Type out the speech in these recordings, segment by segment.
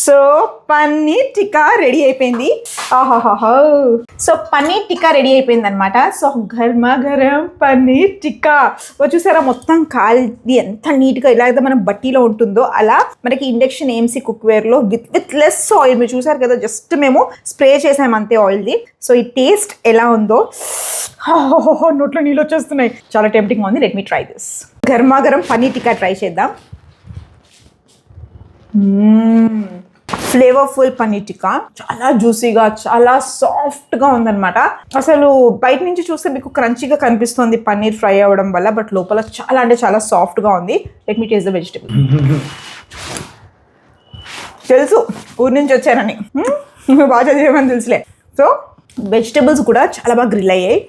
So paneer tikka ready అయిపోయింది. ఆహాహా. So paneer tikka ready అయిపోయింది అనమాట. సో గర్మా గరం పన్నీర్ టిక్కా చూసారా, మొత్తం కాలి ఎంత నీట్గా ఇలా అయితే మనం బట్టీలో ఉంటుందో అలా మనకి ఇండక్షన్ ఏఎంసీ కుక్వేర్లో విత్ లెస్ ఆయిల్. మీరు చూసారు కదా, జస్ట్ మేము స్ప్రే చేసాం అంతే ఆయిల్ది. సో ఈ టేస్ట్ ఎలా ఉందో, నోట్లో నీళ్ళు వచ్చేస్తున్నాయి, చాలా టెంప్టింగ్ ఉంది. లెట్ మీ ట్రై దిస్ గర్మా గరం పన్నీర్ టిక్కా ట్రై చేద్దాం. ఫ్లేవర్ఫుల్ పన్నీర్ టిక్కా చాలా జ్యూసీగా, చాలా సాఫ్ట్గా ఉందన్నమాట. అసలు బయట నుంచి చూస్తే మీకు క్రంచీగా కనిపిస్తుంది పన్నీర్ ఫ్రై అవ్వడం వల్ల, బట్ లోపల చాలా అంటే చాలా సాఫ్ట్గా ఉంది. Let me taste the vegetable. తెలుసు ఊరి నుంచి వచ్చానని, బాగా చదివేమని తెలుసులే. సో వెజిటబుల్స్ కూడా చాలా బాగా గ్రిల్ అయ్యాయి.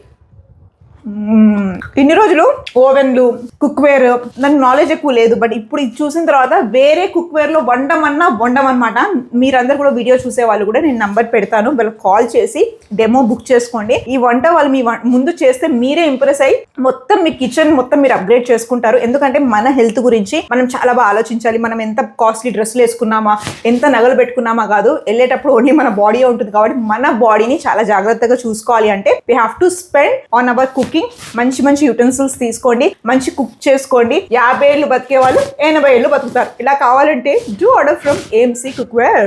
ఇన్ని రోజులు ఓవెన్లు, కుక్వేర్, నాకు నాలెడ్జ్ ఎక్కువ లేదు. బట్ ఇప్పుడు ఇది చూసిన తర్వాత వేరే కుక్వేర్లో వండమన్నమాట. మీరందరూ కూడా వీడియో చూసే వాళ్ళు కూడా నేను నంబర్ పెడతాను, వాళ్ళకి కాల్ చేసి డెమో బుక్ చేసుకోండి. ఈ వంట వాళ్ళు మీ ముందు చేస్తే మీరే ఇంప్రెస్ అయ్యి మొత్తం మీ కిచెన్ మొత్తం మీరు అప్గ్రేడ్ చేసుకుంటారు. ఎందుకంటే మన హెల్త్ గురించి మనం చాలా బాగా ఆలోచించాలి. మనం ఎంత కాస్ట్లీ డ్రెస్సులు వేసుకున్నామా, ఎంత నగలు పెట్టుకున్నామా కాదు, వెళ్ళేటప్పుడు ఓన్లీ మన బాడీ ఉంటుంది. కాబట్టి మన బాడీని చాలా జాగ్రత్తగా చూసుకోవాలి అంటే we have to spend on hour cooking. మంచి మంచి యూటెన్సిల్స్ తీసుకోండి, మంచి కుక్ చేసుకోండి. 50 ఏళ్ళు బతికే వాళ్ళు 80 ఏళ్ళు బతుకుతారు. ఇలా కావాలంటే do order from AMC cookware.